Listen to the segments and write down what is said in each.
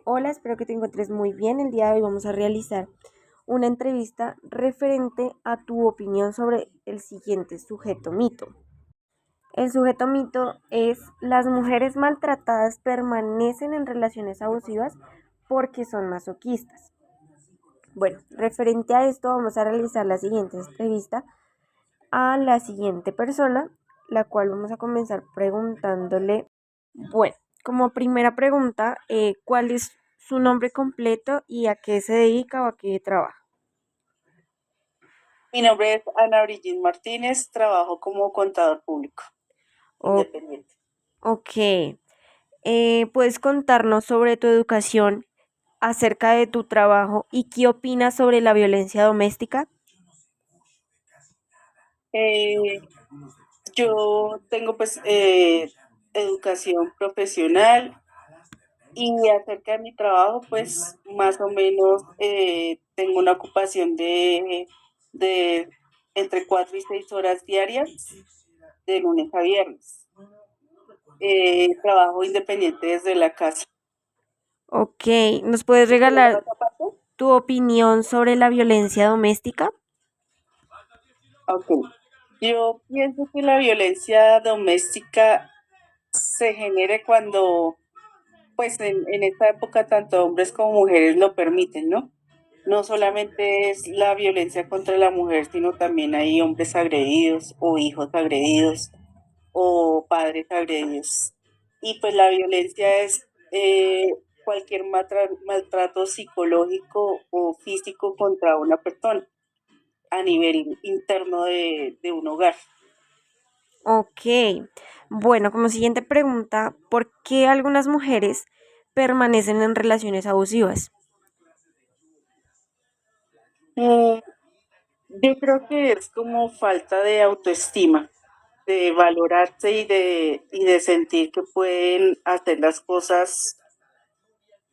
Hola, espero que te encuentres muy bien. El día de hoy vamos a realizar una entrevista referente a tu opinión sobre el siguiente sujeto mito. El sujeto mito es: las mujeres maltratadas permanecen en relaciones abusivas porque son masoquistas. Bueno, referente a esto vamos a realizar la siguiente entrevista a la siguiente persona, la cual vamos a comenzar preguntándole, bueno, como primera pregunta, ¿cuál es su nombre completo y a qué se dedica o a qué trabaja? Mi nombre es Ana Brigitte Martínez, trabajo como contador público O- independiente. ok, ¿puedes contarnos sobre tu educación, acerca de tu trabajo y qué opinas sobre la violencia doméstica? Eh, yo tengo educación profesional y acerca de mi trabajo pues más o menos tengo una ocupación de entre 4 y 6 horas diarias de lunes a viernes. Trabajo independiente desde la casa. Ok, ¿nos puedes ¿Y por la regalar otra parte? tu opinión sobre la violencia doméstica? Ok. Yo pienso que la violencia doméstica se genere cuando, pues en esta época, tanto hombres como mujeres lo permiten, ¿no? No solamente es la violencia contra la mujer, sino también hay hombres agredidos o hijos agredidos o padres agredidos. Y pues la violencia es cualquier maltrato psicológico o físico contra una persona a nivel interno de un hogar. Ok, bueno, como siguiente pregunta, ¿por qué algunas mujeres permanecen en relaciones abusivas? Mm, Yo creo que es como falta de autoestima, de valorarse y de sentir que pueden hacer las cosas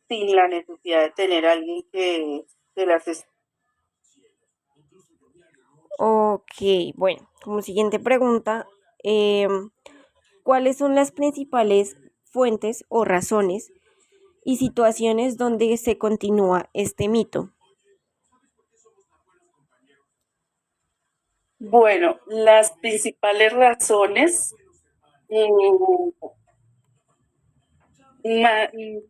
sin la necesidad de tener a alguien que las Ok, bueno, como siguiente pregunta, ¿cuáles son las principales fuentes o razones y situaciones donde se continúa este mito? Bueno, las principales razones, mm,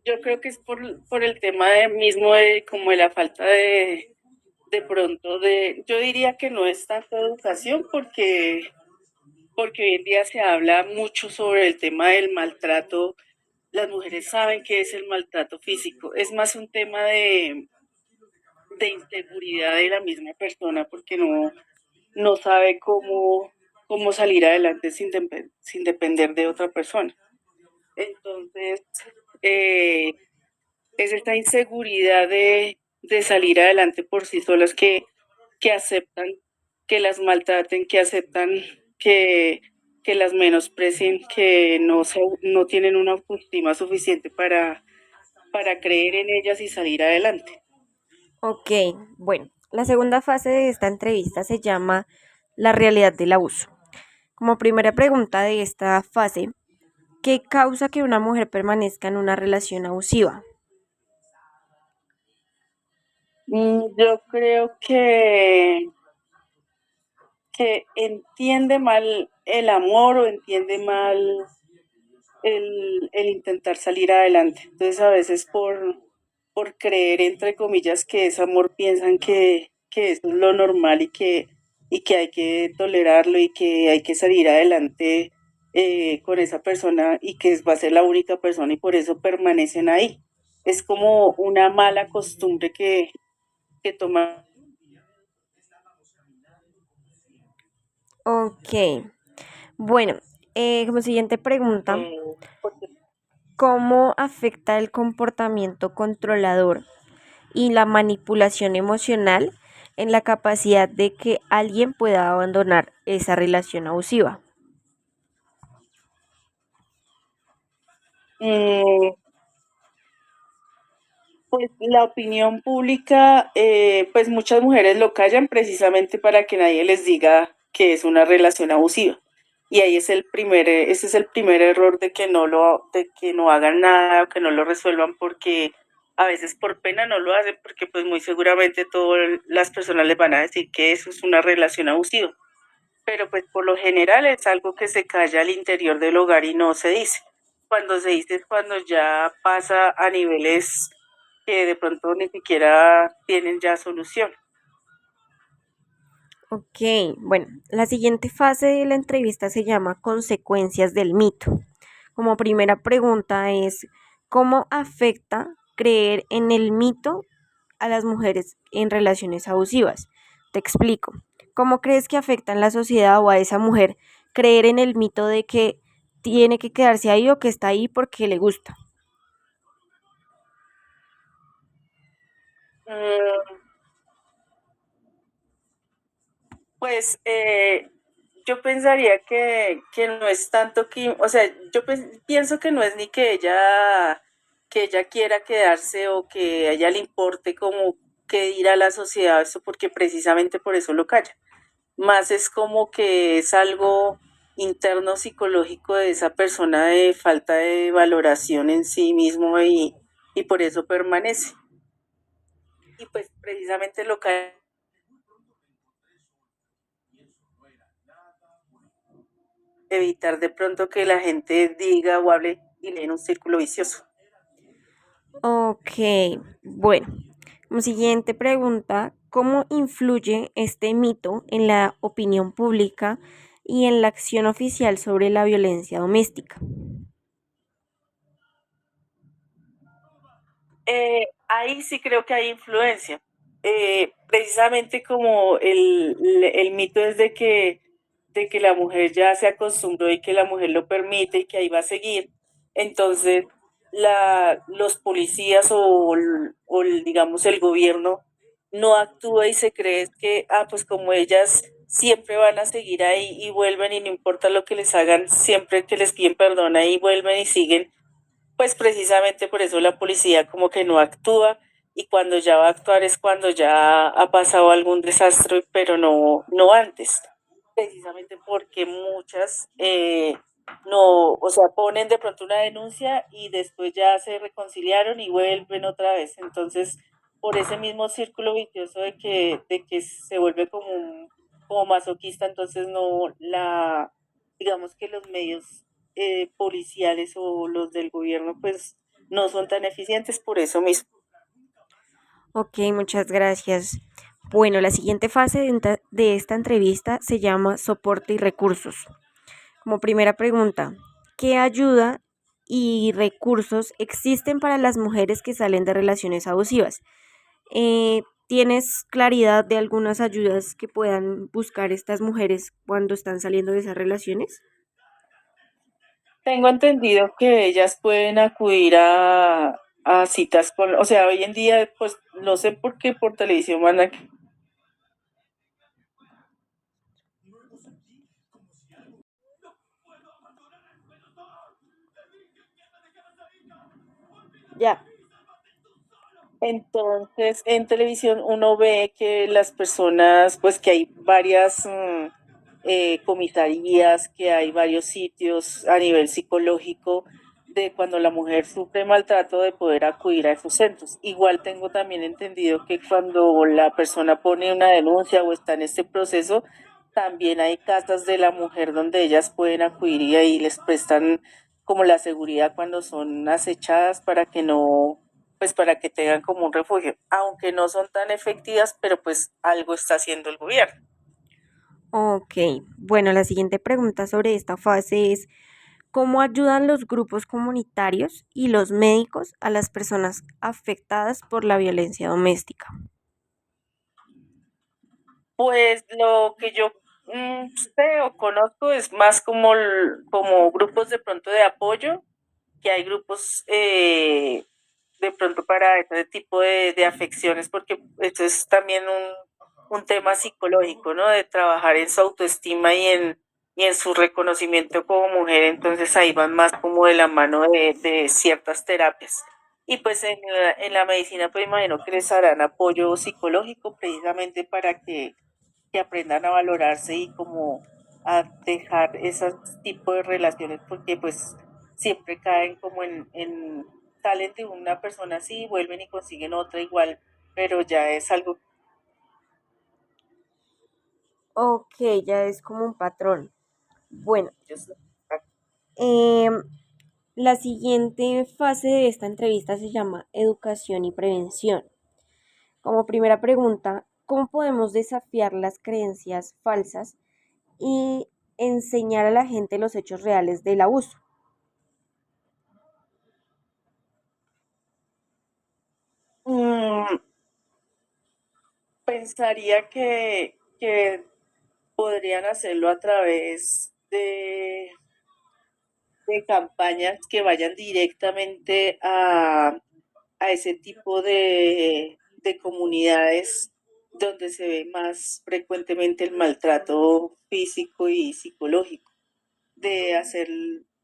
yo creo que es por el tema mismo de como de la falta de pronto yo diría que no es tanto educación porque hoy en día se habla mucho sobre el tema del maltrato. Las mujeres saben qué es el maltrato físico. Es más un tema de inseguridad de la misma persona porque no sabe cómo salir adelante sin depender de otra persona. Entonces, eh, es esta inseguridad de salir adelante por sí solas que aceptan que las maltraten, que aceptan que, que las menosprecien, que no tienen una autoestima suficiente para creer en ellas y salir adelante. Ok, bueno, la segunda fase de esta entrevista se llama la realidad del abuso. Como primera pregunta de esta fase, ¿qué causa que una mujer permanezca en una relación abusiva? Yo creo que entiende mal el amor o entiende mal el intentar salir adelante. Entonces, a veces por creer, entre comillas, que es amor, piensan que eso es lo normal y que hay que tolerarlo y que hay que salir adelante con esa persona y que va a ser la única persona y por eso permanecen ahí. Es como una mala costumbre que toman. Ok, bueno, como siguiente pregunta, Porque ¿cómo afecta el comportamiento controlador y la manipulación emocional en la capacidad de que alguien pueda abandonar esa relación abusiva? mm, Pues la opinión pública, pues muchas mujeres lo callan precisamente para que nadie les diga que es una relación abusiva. y ahí ese es el primer error de que no hagan nada, que no lo resuelvan porque a veces por pena no lo hacen porque pues muy seguramente todas las personas les van a decir que eso es una relación abusiva, pero pues por lo general es algo que se calla al interior del hogar y no se dice. Cuando se dice es cuando ya pasa a niveles que de pronto ni siquiera tienen ya solución. Ok, bueno, la siguiente fase de la entrevista se llama consecuencias del mito. Como primera pregunta es, ¿cómo afecta creer en el mito a las mujeres en relaciones abusivas? Te explico. ¿Cómo crees que afecta en la sociedad o a esa mujer creer en el mito de que tiene que quedarse ahí o que está ahí porque le gusta? Mm, Pues yo pensaría que no es tanto que, o sea, pienso que no es ni que ella quiera quedarse o que a ella le importe como qué dirá la sociedad, eso porque precisamente por eso lo calla. Más es como que es algo interno psicológico de esa persona de falta de valoración en sí mismo y por eso permanece. Y pues precisamente lo calla evitar de pronto que la gente diga o hable y lee en un círculo vicioso. Ok, bueno, como siguiente pregunta, ¿cómo influye este mito en la opinión pública y en la acción oficial sobre la violencia doméstica? Ahí sí creo que hay influencia. Precisamente como el mito es de que la mujer ya se acostumbró y que la mujer lo permite y que ahí va a seguir. Entonces, los policías digamos el gobierno no actúa y se cree que, pues como ellas siempre van a seguir ahí y vuelven y no importa lo que les hagan, siempre que les piden perdón ahí vuelven y siguen, pues precisamente por eso la policía como que no actúa y cuando ya va a actuar es cuando ya ha pasado algún desastre, pero no antes. Precisamente porque muchas no, o sea, ponen de pronto una denuncia y después ya se reconciliaron y vuelven otra vez. Entonces, por ese mismo círculo vicioso de que se vuelve como, como masoquista, entonces digamos que los medios policiales o los del gobierno pues no son tan eficientes por eso mismo. Ok, muchas gracias. Bueno, la siguiente fase de esta entrevista se llama soporte y recursos. Como primera pregunta, ¿qué ayuda y recursos existen para las mujeres que salen de relaciones abusivas? ¿Tienes claridad de algunas ayudas que puedan buscar estas mujeres cuando están saliendo de esas relaciones? Tengo entendido que ellas pueden acudir a citas con, o sea, hoy en día, pues no sé por qué por televisión mandan Ya. entonces, en televisión uno ve que las personas, pues que hay varias comisarías, que hay varios sitios a nivel psicológico de cuando la mujer sufre maltrato de poder acudir a esos centros. Igual tengo también entendido que cuando la persona pone una denuncia o está en este proceso, también hay casas de la mujer donde ellas pueden acudir y ahí les prestan como la seguridad cuando son acechadas para que no, pues para que tengan como un refugio, aunque no son tan efectivas, pero pues algo está haciendo el gobierno. Ok, bueno, la siguiente pregunta sobre esta fase es, ¿cómo ayudan los grupos comunitarios y los médicos a las personas afectadas por la violencia doméstica? Pues lo que yo sé o conozco es más como, como grupos de pronto de apoyo, que hay grupos de pronto para este tipo de afecciones, porque esto es también un tema psicológico, ¿no? De trabajar en su autoestima y en su reconocimiento como mujer, entonces ahí van más como de la mano de ciertas terapias. Y pues en la medicina, pues imagino que les harán apoyo psicológico precisamente para que aprendan a valorarse y como a dejar ese tipo de relaciones porque pues siempre caen como salen de una persona así, vuelven y consiguen otra igual, pero ya es algo Ok, ya es como un patrón. Bueno, que ellos... em, la siguiente fase de esta entrevista se llama educación y prevención. Como primera pregunta, ¿cómo podemos desafiar las creencias falsas y enseñar a la gente los hechos reales del abuso? Mm, pensaría que podrían hacerlo a través de campañas que vayan directamente a ese tipo de comunidades donde se ve más frecuentemente el maltrato físico y psicológico, de hacer,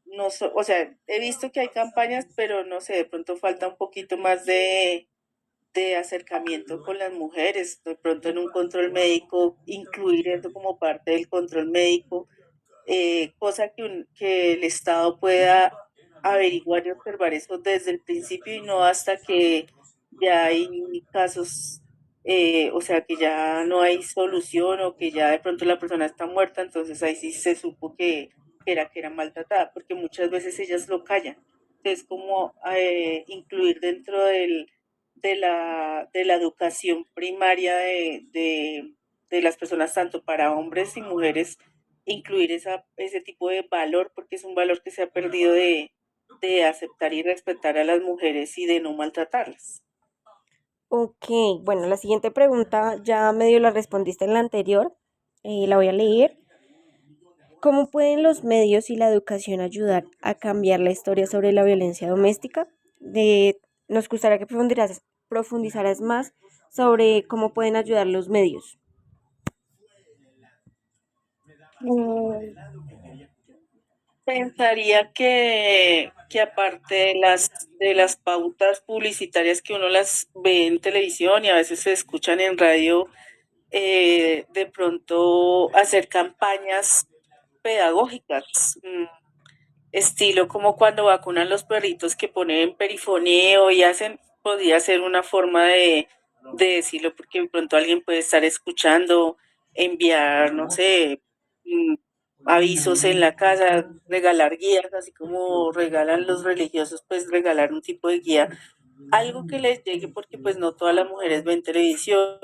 no o sea, he visto que hay campañas, pero no sé, de pronto falta un poquito más de acercamiento con las mujeres, de pronto en un control médico, incluir eso como parte del control médico, cosa que el Estado pueda averiguar y observar eso desde el principio y no hasta que ya hay casos, o sea, que ya no hay solución o que ya de pronto la persona está muerta, entonces ahí sí se supo que era maltratada, porque muchas veces ellas lo callan. Entonces, como incluir dentro de la educación primaria de las personas, tanto para hombres y mujeres, incluir ese tipo de valor, porque es un valor que se ha perdido de aceptar y respetar a las mujeres y de no maltratarlas. Ok, bueno, la siguiente pregunta ya medio la respondiste en la anterior, la voy a leer. ¿Cómo pueden los medios y la educación ayudar a cambiar la historia sobre la violencia doméstica? Nos gustaría que profundizaras más sobre cómo pueden ayudar los medios. Mm, pensaría que aparte de las pautas publicitarias que uno las ve en televisión y a veces se escuchan en radio, de pronto hacer campañas pedagógicas, estilo como cuando vacunan los perritos que ponen perifoneo y hacen, podría ser una forma de decirlo, porque de pronto alguien puede estar escuchando, enviar, no sé, mm, avisos en la casa, regalar guías, así como regalan los religiosos, pues regalar un tipo de guía, algo que les llegue, porque pues no todas las mujeres ven televisión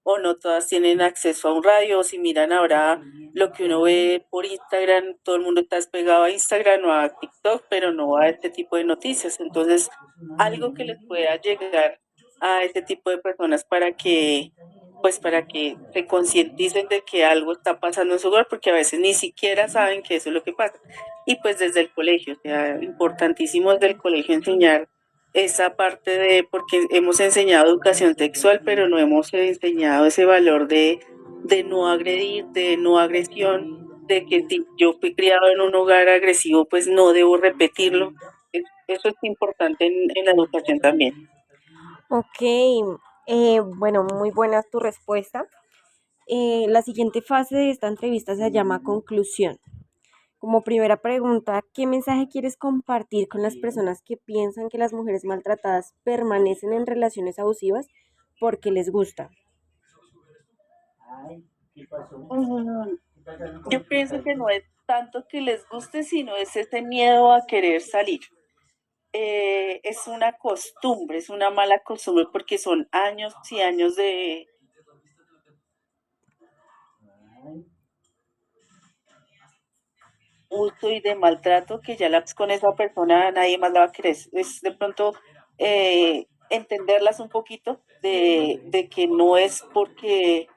o no todas tienen acceso a un radio, o si miran ahora lo que uno ve por Instagram, todo el mundo está pegado a Instagram o a TikTok, pero no a este tipo de noticias. Entonces, algo que les pueda llegar a este tipo de personas para que se concienticen de que algo está pasando en su hogar, porque a veces ni siquiera saben que eso es lo que pasa. Y pues desde el colegio, o sea, importantísimo desde el colegio enseñar esa parte porque hemos enseñado educación sexual, pero no hemos enseñado ese valor de no agredir, de no agresión, de que si yo fui criado en un hogar agresivo, pues no debo repetirlo. Eso es importante en la educación también. Ok, bueno, muy buena tu respuesta. La siguiente fase de esta entrevista se llama conclusión. Como primera pregunta, ¿qué mensaje quieres compartir con las personas que piensan que las mujeres maltratadas permanecen en relaciones abusivas porque les gusta? Mm, yo pienso que no es tanto que les guste, sino es ese miedo a querer salir. Es una costumbre, es una mala costumbre porque son años y años de uso y de maltrato que ya con esa persona nadie más la va a querer. Es de pronto entenderlas un poquito de que no es porque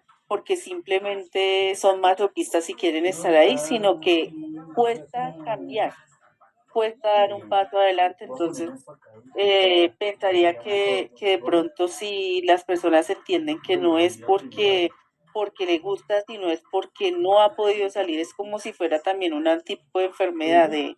simplemente son masoquistas y quieren estar ahí, sino que cuesta cambiar, cuesta dar un paso adelante. Entonces, pensaría que de pronto si las personas entienden que no es porque le gusta, sino es porque no ha podido salir, es como si fuera también un tipo de enfermedad de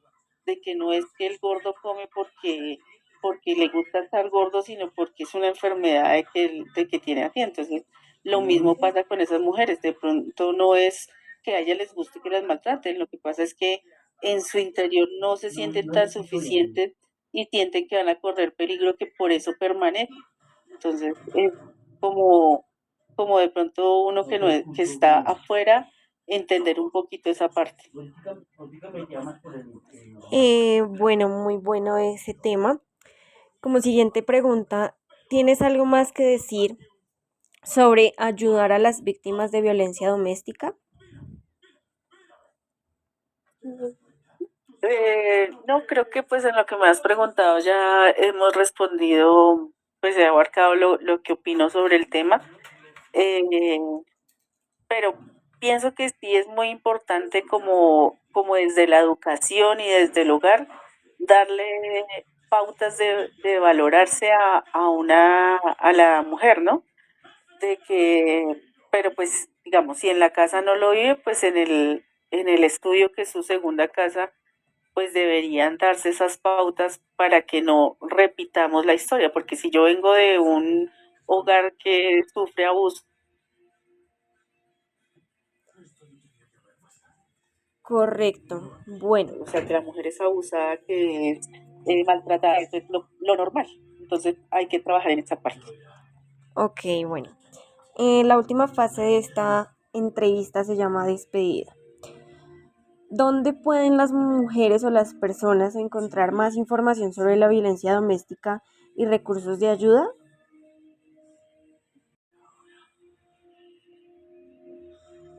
que no es que el gordo come porque le gusta estar gordo, sino porque es una enfermedad de que tiene así. Entonces, lo mismo pasa con esas mujeres, de pronto no es que a ellas les guste que las maltraten. Lo que pasa es que en su interior no se sienten tan suficientes y sienten que van a correr peligro, que por eso permanecen. Entonces, es como, como de pronto uno que, no es, que está afuera, entender un poquito esa parte. Bueno, muy bueno ese tema. Como siguiente pregunta, ¿tienes algo más que decir sobre ayudar a las víctimas de violencia doméstica? No, creo que pues en lo que me has preguntado ya hemos respondido, pues he abarcado lo que opino sobre el tema. Eh, pero pienso que sí es muy importante como desde la educación y desde el hogar darle pautas de valorarse a la mujer, ¿no? De que, pero pues digamos, si en la casa no lo vive, pues en el estudio, que es su segunda casa, pues deberían darse esas pautas para que no repitamos la historia, porque si yo vengo de un hogar que sufre abuso, Correcto. Bueno, o sea, que la mujer es abusada, que es maltratada, eso es lo normal. Entonces hay que trabajar en esa parte. ok, bueno. La última fase de esta entrevista se llama despedida. ¿Dónde pueden las mujeres o las personas encontrar más información sobre la violencia doméstica y recursos de ayuda?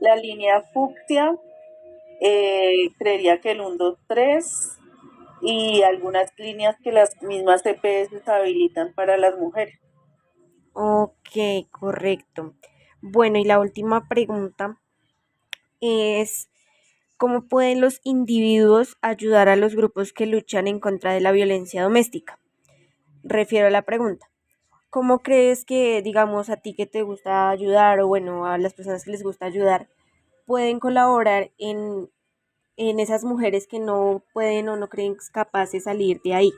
La línea fucsia, creería que el 123 y algunas líneas que las mismas CPS habilitan para las mujeres. Ok, correcto. Bueno, y la última pregunta es, ¿cómo pueden los individuos ayudar a los grupos que luchan en contra de la violencia doméstica? Refiero a la pregunta. ¿Cómo crees que, digamos, a ti que te gusta ayudar o bueno, a las personas que les gusta ayudar, pueden colaborar en esas mujeres que no pueden o no creen capaces de salir de ahí?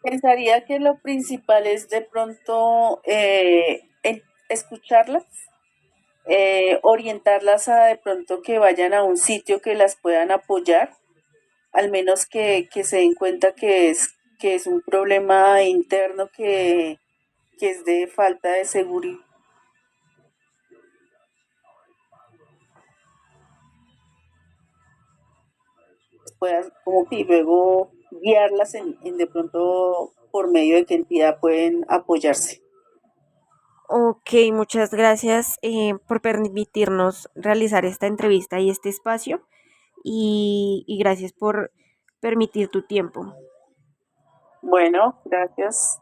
Pensaría que lo principal es de pronto escucharlas, orientarlas a de pronto que vayan a un sitio que las puedan apoyar, al menos que se den cuenta que es un problema interno que es de falta de seguridad, puedan como que luego guiarlas en de pronto por medio de qué entidad pueden apoyarse. Ok, muchas gracias por permitirnos realizar esta entrevista y este espacio y gracias por permitir tu tiempo. Bueno, gracias.